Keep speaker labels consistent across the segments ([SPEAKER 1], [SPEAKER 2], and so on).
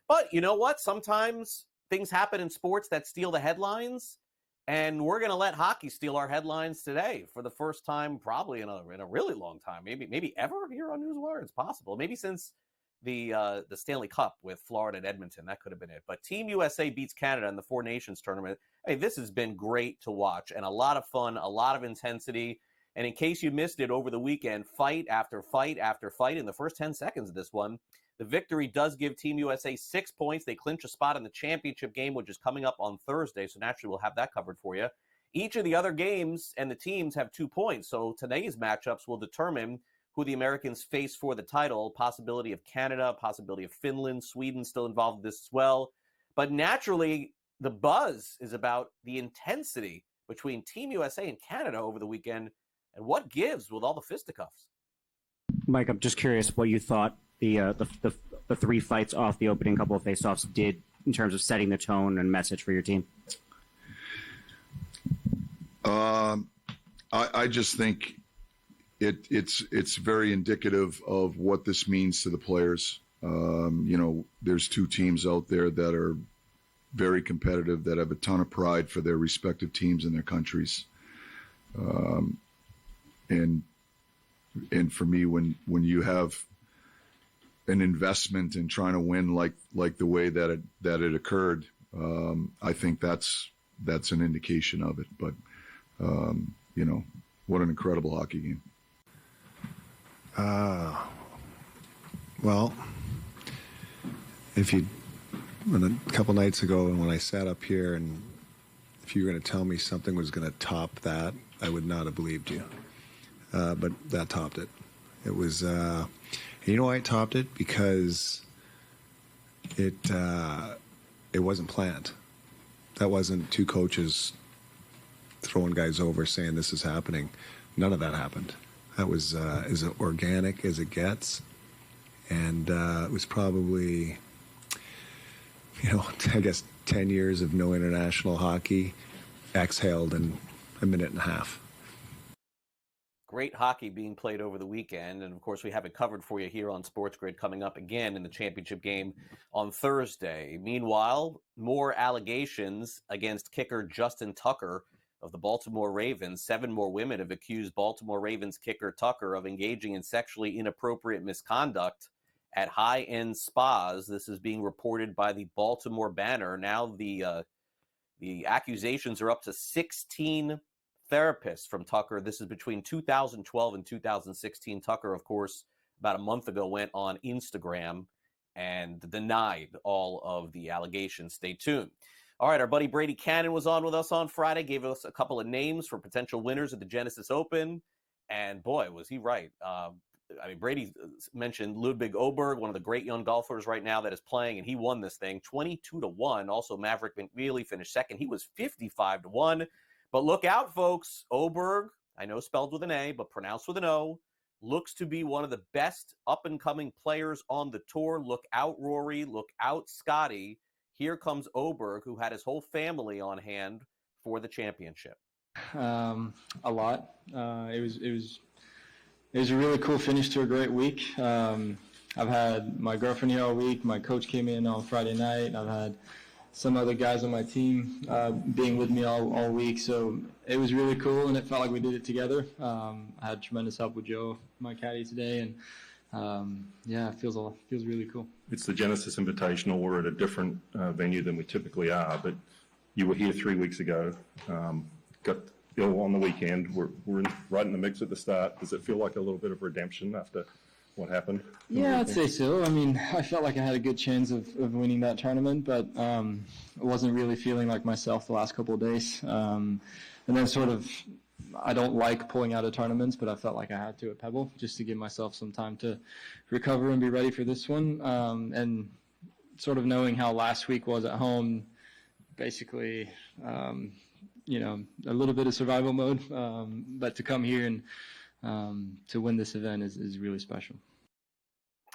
[SPEAKER 1] But you know what? Sometimes things happen in sports that steal the headlines, and we're going to let hockey steal our headlines today for the first time probably in a really long time. Maybe ever here on NewsWire. It's possible. Maybe since the Stanley Cup with Florida and Edmonton. That could have been it. But Team USA beats Canada in the Four Nations tournament. Hey, this has been great to watch and a lot of fun, a lot of intensity. And in case you missed it over the weekend, fight after fight after fight in the first 10 seconds of this one. The victory does give Team USA 6 points. They clinch a spot in the championship game, which is coming up on Thursday. So naturally, we'll have that covered for you. Each of the other games and the teams have 2 points. So today's matchups will determine who the Americans face for the title. Possibility of Canada, possibility of Finland, Sweden still involved in this as well. But naturally, the buzz is about the intensity between Team USA and Canada over the weekend and what gives with all the fisticuffs.
[SPEAKER 2] Mike, I'm just curious what you thought the 3 fights off the opening couple of face-offs did in terms of setting the tone and message for your team.
[SPEAKER 3] I just think it's very indicative of what this means to the players. There's 2 teams out there that are very competitive, that have a ton of pride for their respective teams and their countries. And for me, when you have an investment in trying to win like the way that it occurred, I think that's an indication of it. But what an incredible hockey game.
[SPEAKER 4] Well, a couple nights ago, and when I sat up here, and if you were going to tell me something was going to top that, I would not have believed you. But that topped it. It was, you know why it topped it? Because it wasn't planned. That wasn't 2 coaches throwing guys over saying this is happening. None of that happened. That was as organic as it gets. And it was probably, I guess 10 years of no international hockey exhaled in a minute and a half.
[SPEAKER 1] Great hockey being played over the weekend. And, of course, we have it covered for you here on SportsGrid coming up again in the championship game on Thursday. Meanwhile, more allegations against kicker Justin Tucker of the Baltimore Ravens. 7 more women have accused Baltimore Ravens kicker Tucker of engaging in sexually inappropriate misconduct at high-end spas. This is being reported by the Baltimore Banner. Now the accusations are up to 16 therapists from Tucker. This is between 2012 and 2016. Tucker, of course, about a month ago went on Instagram and denied all of the allegations. Stay tuned. All right, our buddy Brady Kannon was on with us on Friday, gave us a couple of names for potential winners of the Genesis Open, and boy, was he right. Brady mentioned Ludvig Aberg, one of the great young golfers right now that is playing, and he won this thing 22-1. Also, Maverick McNeely finished second. He was 55-1. But look out, folks. Aberg, I know spelled with an A, but pronounced with an O, looks to be one of the best up-and-coming players on the tour. Look out, Rory. Look out, Scotty. Here comes Aberg, who had his whole family on hand for the championship.
[SPEAKER 5] A lot. It was a really cool finish to a great week. I've had my girlfriend here all week. My coach came in on Friday night. I've had some other guys on my team being with me all week. So it was really cool, and it felt like we did it together. I had tremendous help with Joe, my caddy, today, and it feels really cool.
[SPEAKER 6] It's the Genesis Invitational. We're at a different venue than we typically are, but you were here 3 weeks ago, got ill on the weekend. We're right in the mix at the start. Does it feel like a little bit of redemption after what happened?
[SPEAKER 5] Yeah, I'd say so. I mean, I felt like I had a good chance of winning that tournament, but I wasn't really feeling like myself the last couple of days. And then sort of, I don't like pulling out of tournaments, but I felt like I had to at Pebble just to give myself some time to recover and be ready for this one. And sort of knowing how last week was at home, basically, a little bit of survival mode. But to come here and to win this event is really special.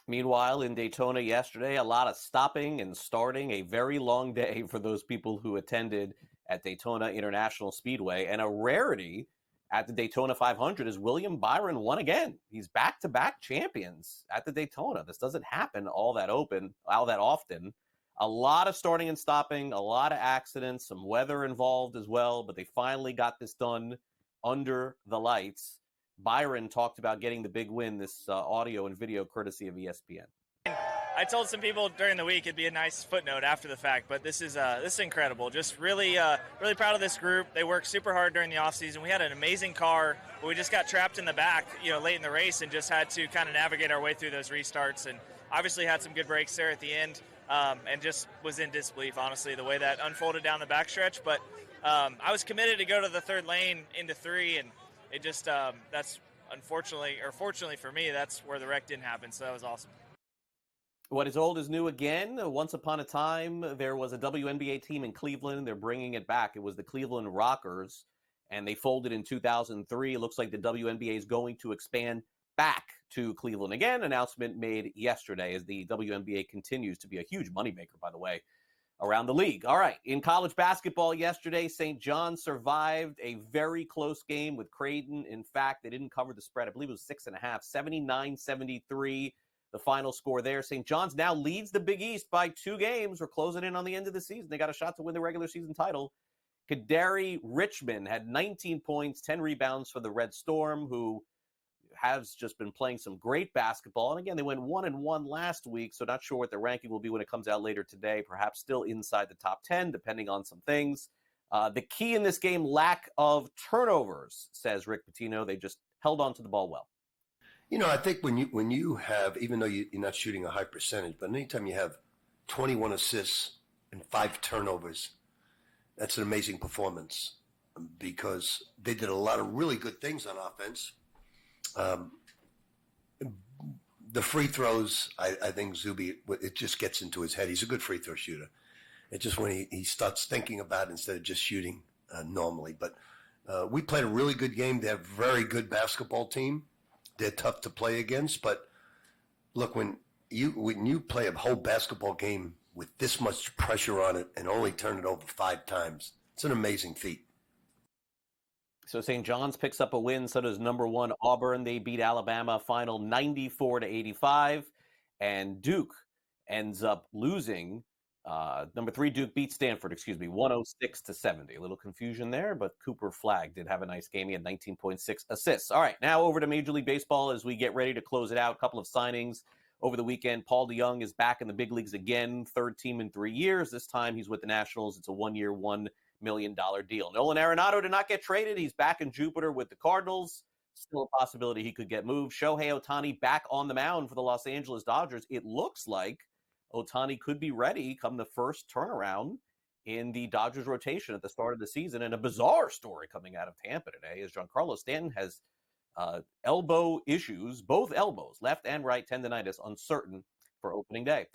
[SPEAKER 1] Meanwhile, in Daytona yesterday, a lot of stopping and starting, a very long day for those people who attended at Daytona International Speedway. And a rarity at the Daytona 500 is William Byron won again. He's back-to-back champions at the Daytona. This doesn't happen all that often. A lot of starting and stopping, a lot of accidents, some weather involved as well, but they finally got this done under the lights. Byron talked about getting the big win, this audio and video courtesy of ESPN.
[SPEAKER 7] I told some people during the week it'd be a nice footnote after the fact, but this is incredible. Just really proud of this group. They worked super hard during the offseason. We had an amazing car, but we just got trapped in the back, late in the race, and just had to kind of navigate our way through those restarts. And obviously had some good breaks there at the end, and just was in disbelief, honestly, the way that unfolded down the backstretch. But I was committed to go to the third lane into 3, and it just that's fortunately for me, that's where the wreck didn't happen. So that was awesome.
[SPEAKER 1] What is old is new again. Once upon a time, there was a WNBA team in Cleveland. They're bringing it back. It was the Cleveland Rockers, and they folded in 2003. It looks like the WNBA is going to expand back to Cleveland again. Announcement made yesterday as the WNBA continues to be a huge moneymaker, by the way, around the league. All right, in college basketball yesterday, St. John's survived a very close game with Creighton. In fact, they didn't cover the spread. I believe it was 6.5, 79-73. The final score there. St. John's now leads the Big East by 2 games. We're closing in on the end of the season. They got a shot to win the regular season title. Kadari Richmond had 19 points, 10 rebounds for the Red Storm, who has just been playing some great basketball. And again, they went 1-1 last week, so not sure what the ranking will be when it comes out later today. Perhaps still inside the top 10, depending on some things. The key in this game, lack of turnovers, says Rick Pitino. They just held on to the ball well.
[SPEAKER 8] I think when you have, even though you're not shooting a high percentage, but anytime you have 21 assists and 5 turnovers, that's an amazing performance because they did a lot of really good things on offense. The free throws, I think Zuby, it just gets into his head. He's a good free throw shooter. It's just when he starts thinking about it instead of just shooting normally. But we played a really good game. They're a very good basketball team. They're tough to play against, but look, when you play a whole basketball game with this much pressure on it and only turn it over 5 times, it's an amazing feat.
[SPEAKER 1] So St. John's picks up a win. So does number 1 Auburn. They beat Alabama final 94-85, and Duke ends up losing. Number 3 Duke beat Stanford, 106-70. A little confusion there, but Cooper Flagg did have a nice game. He had 19.6 assists. All right, now over to Major League Baseball as we get ready to close it out. A couple of signings over the weekend. Paul DeJong is back in the big leagues again, 3rd team in 3 years. This time he's with the Nationals. It's a 1-year, $1 million deal. Nolan Arenado did not get traded. He's back in Jupiter with the Cardinals. Still a possibility he could get moved. Shohei Ohtani back on the mound for the Los Angeles Dodgers. It looks like Ohtani could be ready come the first turnaround in the Dodgers rotation at the start of the season. And a bizarre story coming out of Tampa today is Giancarlo Stanton has elbow issues, both elbows, left and right tendonitis, uncertain for opening day.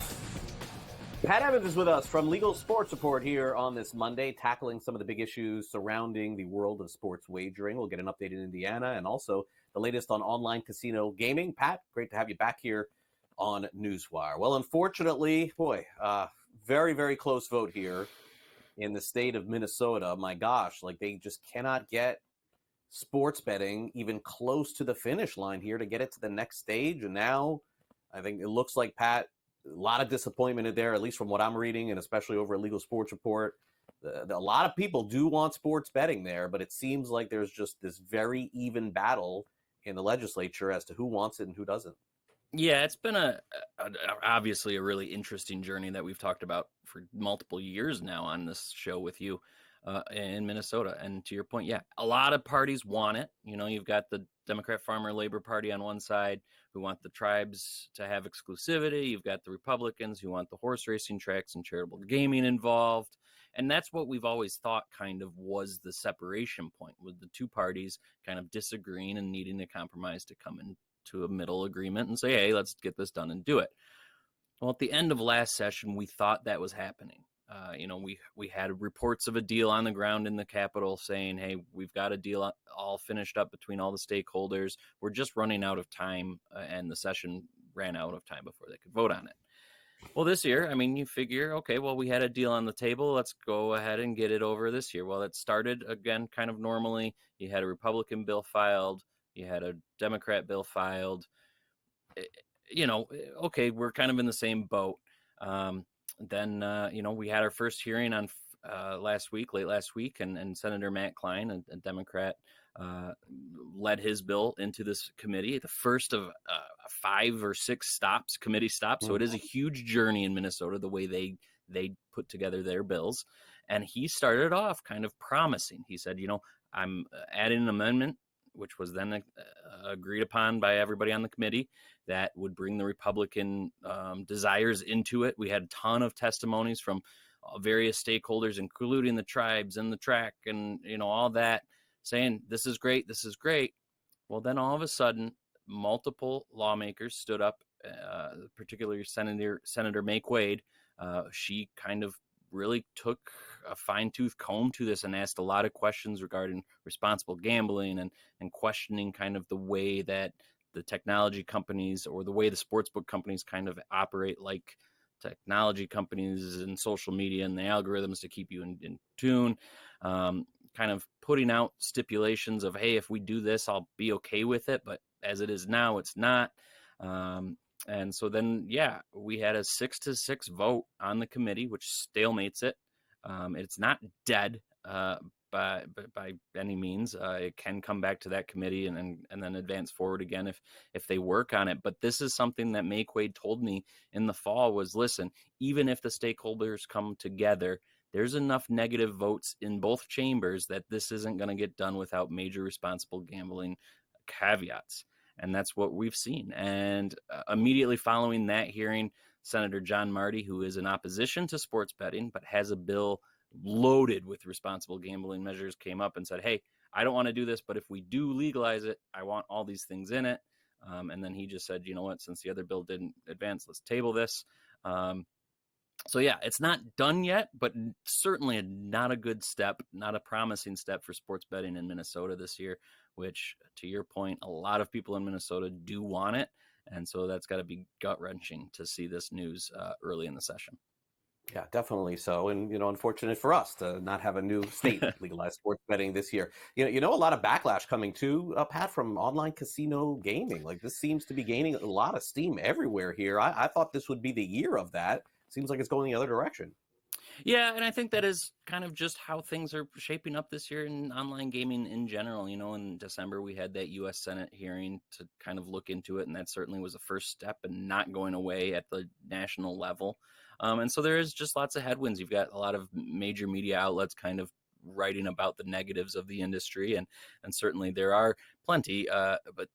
[SPEAKER 1] Pat Evans is with us from Legal Sports Report here on this Monday, tackling some of the big issues surrounding the world of sports wagering. We'll get an update in Indiana and also the latest on online casino gaming. Pat, great to have you back here on NewsWire. Well, unfortunately, very, very close vote here in the state of Minnesota. My gosh, they just cannot get sports betting even close to the finish line here to get it to the next stage. And now I think it looks like, Pat, a lot of disappointment in there, at least from what I'm reading, and especially over at Legal Sports Report. A lot of people do want sports betting there, but it seems like there's just this very even battle in the legislature as to who wants it and who doesn't.
[SPEAKER 9] Yeah, it's been obviously a really interesting journey that we've talked about for multiple years now on this show with you in Minnesota. And to your point, yeah, a lot of parties want it. You've got the Democrat Farmer Labor Party on one side who want the tribes to have exclusivity. You've got the Republicans who want the horse racing tracks and charitable gaming involved. And that's what we've always thought kind of was the separation point, with the two parties kind of disagreeing and needing a compromise to come in to a middle agreement and say, hey, let's get this done and do it. Well, at the end of last session, we thought that was happening. We had reports of a deal on the ground in the Capitol saying, hey, we've got a deal all finished up between all the stakeholders. We're just running out of time, and the session ran out of time before they could vote on it. Well, this year, you figure, okay, well, we had a deal on the table. Let's go ahead and get it over this year. Well, it started, again, kind of normally. You had a Republican bill filed. You had a Democrat bill filed. Okay, we're kind of in the same boat. then, we had our first hearing on late last week, and Senator Matt Klein, a Democrat, led his bill into this committee, the first of 5 or 6 committee stops. So it is a huge journey in Minnesota, the way they put together their bills. And he started off kind of promising. He said, I'm adding an amendment, which was then agreed upon by everybody on the committee, that would bring the Republican desires into it. We had a ton of testimonies from various stakeholders, including the tribes and the track and, all that, saying, this is great, this is great. Well, then all of a sudden, multiple lawmakers stood up, particularly Senator Make Wade. She kind of really took a fine-tooth comb to this and asked a lot of questions regarding responsible gambling and questioning kind of the way that the technology companies, or the way the sportsbook companies kind of operate like technology companies and social media and the algorithms to keep you in tune, kind of putting out stipulations of, hey, if we do this, I'll be okay with it. But as it is now, it's not. And so then, we had a 6-6 vote on the committee, which stalemates it. It's not dead by any means. It can come back to that committee and then advance forward again if they work on it. But this is something that Make Wade told me in the fall was, listen, even if the stakeholders come together, there's enough negative votes in both chambers that this isn't going to get done without major responsible gambling caveats. And that's what we've seen. And immediately following that hearing, Senator John Marty, who is in opposition to sports betting, but has a bill loaded with responsible gambling measures, came up and said, hey, I don't want to do this, but if we do legalize it, I want all these things in it. And then he just said, you know what, since the other bill didn't advance, let's table this. So it's not done yet, but certainly not a good step, not a promising step for sports betting in Minnesota this year, which, to your point, a lot of people in Minnesota do want it. And so that's got to be gut-wrenching to see this news early in the session.
[SPEAKER 1] Yeah, definitely so. And, unfortunate for us to not have a new state legalized sports betting this year. A lot of backlash coming too, Pat, from online casino gaming. Like, this seems to be gaining a lot of steam everywhere here. I thought this would be the year of that. Seems like it's going the other direction.
[SPEAKER 9] Yeah, and I think that is kind of just how things are shaping up this year in online gaming in general. In December, we had that U.S. Senate hearing to kind of look into it, and that certainly was a first step and not going away at the national level. And so there is just lots of headwinds. You've got a lot of major media outlets kind of writing about the negatives of the industry, and certainly there are plenty, but,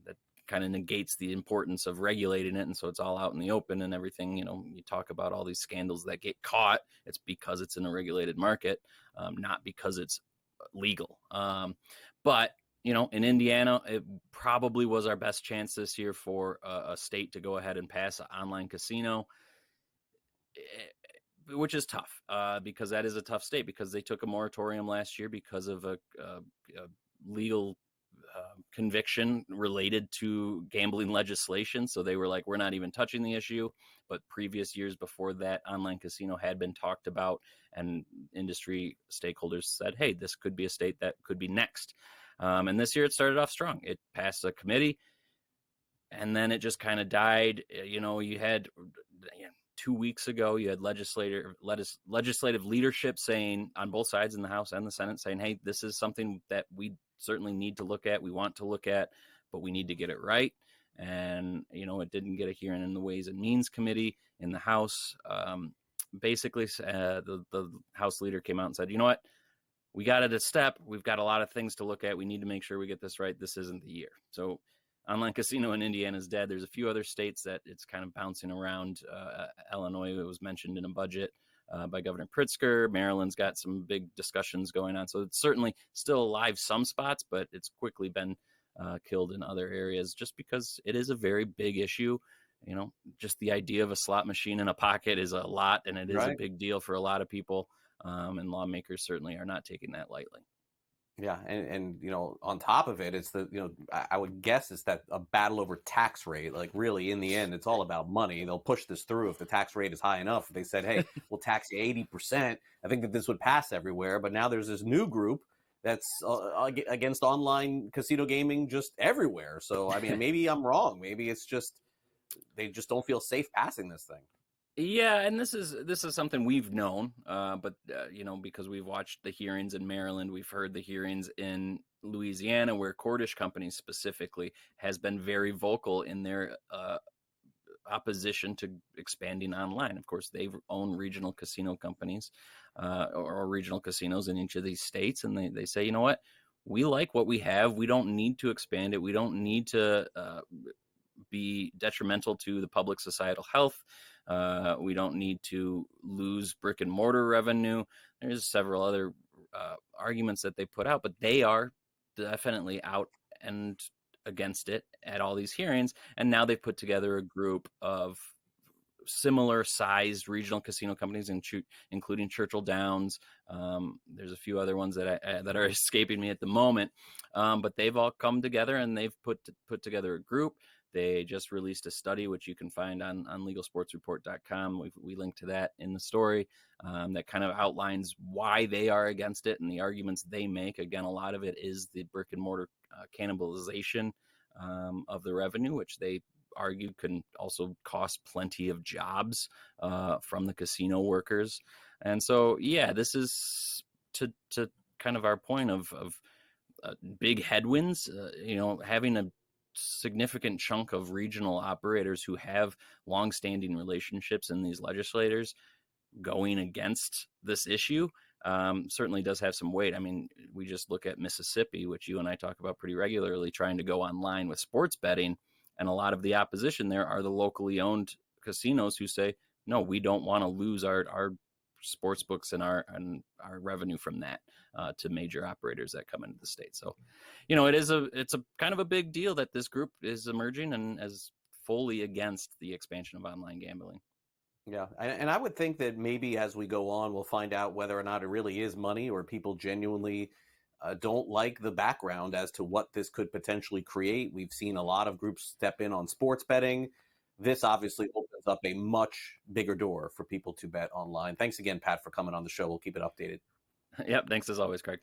[SPEAKER 9] that kind of negates the importance of regulating it. And so it's all out in the open and everything. You talk about all these scandals that get caught. It's because it's in a regulated market, not because it's legal. But, in Indiana, it probably was our best chance this year for a state to go ahead and pass an online casino, which is tough because that is a tough state, because they took a moratorium last year because of a legal conviction related to gambling legislation. So they were like, we're not even touching the issue. But previous years before that, online casino had been talked about, and industry stakeholders said, hey, this could be a state that could be next. And this year it started off strong. It passed a committee, and then it just kind of died. You had 2 weeks ago, you had legislative leadership saying, on both sides in the House and the Senate, saying, hey, this is something that we certainly need to look at, we want to look at, but we need to get it right. And, it didn't get a hearing in the Ways and Means Committee in the House. Basically, the House leader came out and said, you know what, we got it a step. We've got a lot of things to look at. We need to make sure we get this right. This isn't the year. So online casino in Indiana is dead. There's a few other states that it's kind of bouncing around. Illinois, it was mentioned in a budget by Governor Pritzker. Maryland's got some big discussions going on. So it's certainly still alive some spots, but it's quickly been killed in other areas just because it is a very big issue. Just the idea of a slot machine in a pocket is a lot, and it is a big deal for a lot of people. And lawmakers certainly are not taking that lightly.
[SPEAKER 1] Yeah, and on top of it, it's I would guess it's that a battle over tax rate. Like, really, in the end, it's all about money. They'll push this through if the tax rate is high enough. If they said, hey, we'll tax you 80%, I think that this would pass everywhere. But now there's this new group that's against online casino gaming just everywhere. So, I mean, maybe I'm wrong. Maybe it's just they just don't feel safe passing this thing.
[SPEAKER 9] Yeah, and this is something we've known, but because we've watched the hearings in Maryland, we've heard the hearings in Louisiana, where Cordish Companies specifically has been very vocal in their opposition to expanding online. Of course, they own regional casino companies or regional casinos in each of these states, and they say, you know what, we like what we have. We don't need to expand it. We don't need to be detrimental to the public societal health. We don't need to lose brick and mortar revenue. There's several other arguments that they put out, but they are definitely out and against it at all these hearings. And now they've put together a group of similar sized regional casino companies, including Churchill Downs. There's a few other ones that are escaping me at the moment, but they've all come together and they've put together a group. They just released a study, which you can find on legalsportsreport.com. We link to that in the story, that kind of outlines why they are against it and the arguments they make. Again, a lot of it is the brick and mortar cannibalization of the revenue, which they argue can also cost plenty of jobs from the casino workers. And so, yeah, this is to kind of our point of big headwinds, having a significant chunk of regional operators who have longstanding relationships in these legislators going against this issue certainly does have some weight. I mean, we just look at Mississippi, which you and I talk about pretty regularly, trying to go online with sports betting. And a lot of the opposition there are the locally owned casinos who say, no, we don't want to lose our sports books and our revenue from that to major operators that come into the state. So, it's a kind of a big deal that this group is emerging and as fully against the expansion of online gambling.
[SPEAKER 1] Yeah, and I would think that maybe as we go on, we'll find out whether or not it really is money or people genuinely don't like the background as to what this could potentially create. We've seen a lot of groups step in on sports betting. This obviously opens up a much bigger door for people to bet online. Thanks again, Pat, for coming on the show. We'll keep it updated.
[SPEAKER 9] Yep. Thanks as always, Craig.